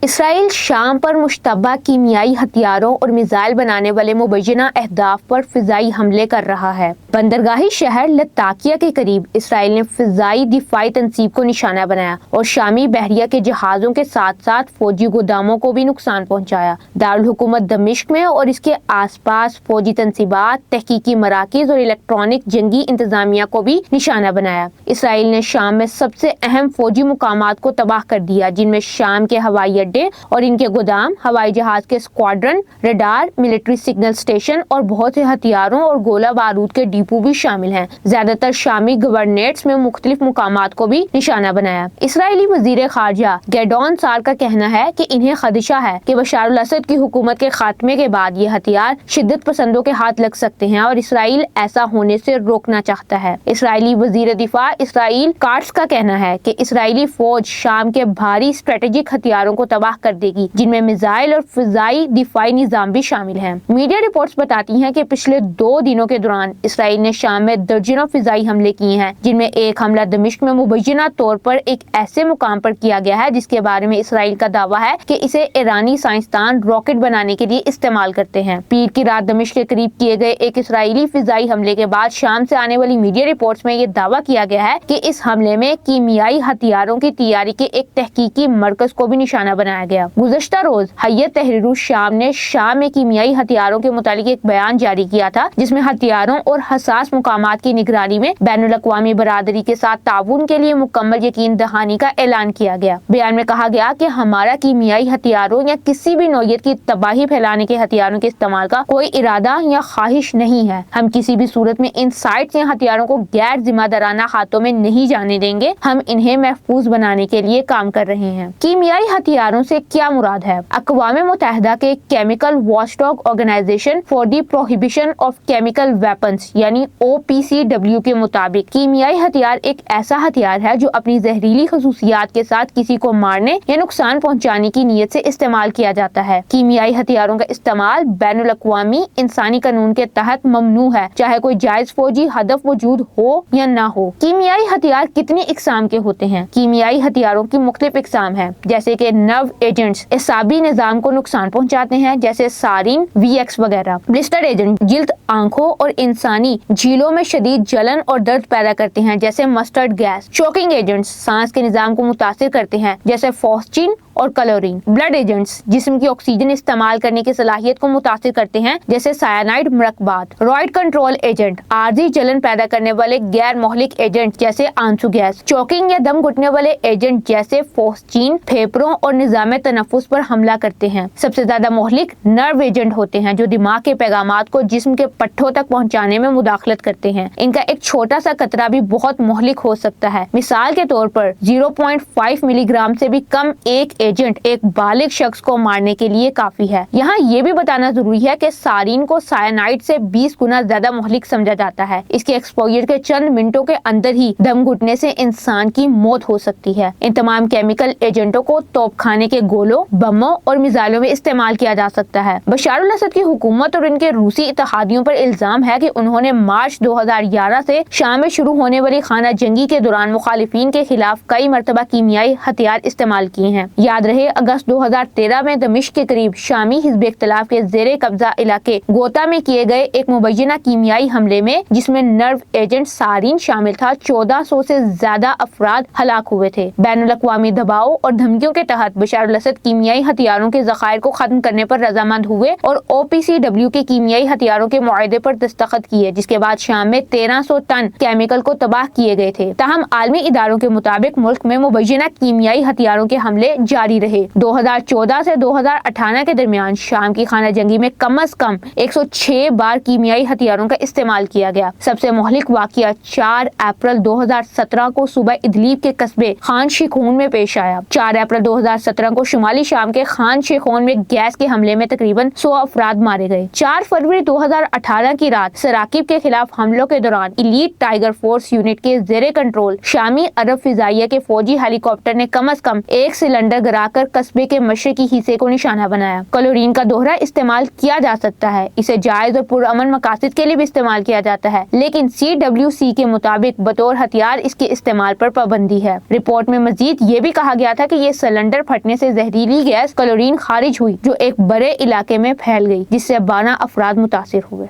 اسرائیل شام پر مشتبہ کیمیائی ہتھیاروں اور میزائل بنانے والے مبینہ اہداف پر فضائی حملے کر رہا ہے۔ بندرگاہی شہر لتاکیہ کے قریب اسرائیل نے فضائی دفاعی تنصیب کو نشانہ بنایا اور شامی بحریہ کے جہازوں کے ساتھ ساتھ فوجی گوداموں کو بھی نقصان پہنچایا۔ دارالحکومت دمشق میں اور اس کے آس پاس فوجی تنصیبات، تحقیقی مراکز اور الیکٹرانک جنگی انتظامیہ کو بھی نشانہ بنایا۔ اسرائیل نے شام میں سب سے اہم فوجی مقامات کو تباہ کر دیا، جن میں شام کے ہوائی اڈے اور ان کے گودام، ہوائی جہاز کے squadron, radar, military signal station اور بہت سے ہتھیاروں اور گولہ بارود کے ڈپو بھی شامل ہیں۔ زیادہ تر شامی گورنریٹس میں مختلف مقامات کو بھی نشانہ بنایا۔ اسرائیلی وزیر خارجہ گیڈون سار کا کہنا ہے کہ انہیں خدشہ ہے کہ بشار الاسد کی حکومت کے خاتمے کے بعد یہ ہتھیار شدت پسندوں کے ہاتھ لگ سکتے ہیں اور اسرائیل ایسا ہونے سے روکنا چاہتا ہے۔ اسرائیلی وزیر دفاع اسرائیل کاٹس کا کہنا ہے کہ اسرائیلی فوج شام کے بھاری اسٹریٹجک ہتھیاروں کو تباہ کر دے گی، جن میں میزائل اور فضائی دفاعی نظام بھی شامل ہیں۔ میڈیا رپورٹس بتاتی ہیں کہ پچھلے 2 دنوں کے دوران اسرائیل نے شام میں درجنوں فضائی حملے کیے ہیں، جن میں ایک حملہ دمشق میں مبینہ طور پر ایک ایسے مقام پر کیا گیا ہے جس کے بارے میں اسرائیل کا دعویٰ ہے کہ اسے ایرانی سائنسدان راکٹ بنانے کے لیے استعمال کرتے ہیں۔ پیر کی رات دمشق کے قریب کیے گئے ایک اسرائیلی فضائی حملے کے بعد شام سے آنے والی میڈیا رپورٹس میں یہ دعویٰ کیا گیا ہے کہ اس حملے میں کیمیائی ہتھیاروں کی تیاری کے ایک تحقیقی مرکز کو بھی نشانہ بنایا گیا۔ گزشتہ روز حیات تحریر الشام نے شام میں کیمیائی ہتھیاروں کے متعلق ایک بیان جاری کیا تھا، جس میں ہتھیاروں اور حساس مقامات کی نگرانی میں بین الاقوامی برادری کے ساتھ تعاون کے لیے مکمل یقین دہانی کا اعلان کیا گیا۔ بیان میں کہا گیا کہ ہمارا کیمیائی ہتھیاروں یا کسی بھی نوعیت کی تباہی پھیلانے کے ہتھیاروں کے استعمال کا کوئی ارادہ یا خواہش نہیں ہے۔ ہم کسی بھی صورت میں ان سائٹس یا ہتھیاروں کو غیر ذمہ دارانہ ہاتھوں میں نہیں جانے دیں گے۔ ہم انہیں محفوظ بنانے کے لیے کام کر رہے ہیں۔ کیمیائی ہتھیاروں سے کیا مراد ہے؟ اقوام متحدہ کے chemical watchdog organisation for the prohibition of chemical weapons یعنی OPCW کے مطابق کیمیائی ہتھیار ایک ایسا ہتھیار ہے جو اپنی زہریلی خصوصیات کے ساتھ کسی کو مارنے یا نقصان پہنچانے کی نیت سے استعمال کیا جاتا ہے۔ کیمیائی ہتھیاروں کا استعمال بین الاقوامی انسانی قانون کے تحت ممنوع ہے، چاہے کوئی جائز فوجی ہدف وجود ہو یا نہ ہو۔ کیمیائی ہتھیار کتنی اقسام کے ہوتے ہیں؟ کیمیائی ہتھیاروں کی مختلف اقسام ہیں، جیسے کہ نرو ایجنٹس اعصابی نظام کو نقصان پہنچاتے ہیں، جیسے سارین، VX وغیرہ۔ بلسٹر ایجنٹ جلد، آنکھوں اور انسانی جھیلوں میں شدید جلن اور درد پیدا کرتے ہیں، جیسے مسٹرڈ گیس۔ چوکنگ ایجنٹس سانس کے نظام کو متاثر کرتے ہیں، جیسے فاسچین اور کلورین۔ بلڈ ایجنٹس جسم کی آکسیجن استعمال کرنے کی صلاحیت کو متاثر کرتے ہیں، جیسے سائنائڈ مرکبات۔ رائٹ کنٹرول ایجنٹ عارضی جلن پیدا کرنے والے غیر مہلک ایجنٹ جیسے آنسو گیس۔ چوکنگ یا دم گھٹنے والے ایجنٹ جیسے فاسچین پھیپھڑوں اور نظام تنفس پر حملہ کرتے ہیں۔ سب سے زیادہ مہلک نرو ایجنٹ ہوتے ہیں، جو دماغ کے پیغامات کو جسم کے پٹھوں تک پہنچانے میں مداخلت کرتے ہیں۔ ان کا ایک چھوٹا سا قطرہ بھی بہت مہلک ہو سکتا ہے۔ مثال کے طور پر 0.5 ملی گرام سے بھی کم ایک ایجنٹ ایک بالغ شخص کو مارنے کے لیے کافی ہے۔ یہاں یہ بھی بتانا ضروری ہے کہ سارین کو سائنائڈ سے 20 گنا زیادہ مہلک سمجھا جاتا ہے۔ اس کے ایکسپوژر کے چند منٹوں کے اندر ہی دم گھٹنے سے انسان کی موت ہو سکتی ہے۔ ان تمام کیمیکل ایجنٹوں کو توپ خانے کے گولوں، بموں اور میزائلوں میں استعمال کیا جا سکتا ہے۔ بشار الاسد کی حکومت اور ان کے روسی اتحادیوں پر الزام ہے کہ انہوں نے مارچ 2011 سے شام میں شروع ہونے والی خانہ جنگی کے دوران مخالفین کے خلاف کئی مرتبہ کیمیائی ہتھیار استعمال کیے ہیں۔ یاد رہے اگست 2013 میں دمشق کے قریب شامی حزب اختلاف کے زیر قبضہ علاقے گوتا میں کیے گئے ایک مبینہ کیمیائی حملے میں، جس میں نرو ایجنٹ سارین شامل تھا، 1400 سے زیادہ افراد ہلاک ہوئے تھے۔ بین الاقوامی دباؤ اور دھمکیوں کے تحت بشار الاسد کیمیائی ہتھیاروں کے ذخائر کو ختم کرنے پر رضامند ہوئے اور OPCW کے کیمیائی ہتھیاروں کے معاہدے پر دستخط کیے، جس کے بعد شام میں 1300 ٹن کیمیکل کو تباہ کیے گئے تھے۔ تاہم عالمی اداروں کے مطابق ملک میں مبینہ کیمیائی ہتھیاروں کے حملے جاری رہے۔ 2014 سے 2018 کے درمیان شام کی خانہ جنگی میں کم از کم 106 بار کیمیائی ہتھیاروں کا استعمال کیا گیا۔ سب سے مہلک واقعہ 4 اپریل 2017 کو صوبہ ادلیب کے قصبے خان شیخون میں پیش آیا۔ 4 اپریل 2017 کو شمالی شام کے خان شیخون میں گیس کے حملے میں تقریباً 100 افراد مارے گئے۔ 4 فروری 2018 کی رات سراقیب کے خلاف حملوں کے دوران ایلیٹ ٹائیگر فورس یونٹ کے زیر کنٹرول شامی عرب فضائیہ کے فوجی ہیلی کاپٹر نے کم از کم ایک سلنڈر گرا کر قصبے کے مشرقی حصے کو نشانہ بنایا۔ کلورین کا دوہرا استعمال کیا جا سکتا ہے، اسے جائز اور پرامن مقاصد کے لیے بھی استعمال کیا جاتا ہے، لیکن CWC کے مطابق بطور ہتھیار اس کے استعمال پر پابندی ہے۔ رپورٹ میں مزید یہ بھی کہا گیا تھا کہ یہ سلنڈر پھٹنے سے زہریلی گیس کلورین خارج ہوئی جو ایک بڑے علاقے میں پھیل گئی، جس سے 12 افراد متاثر ہوئے۔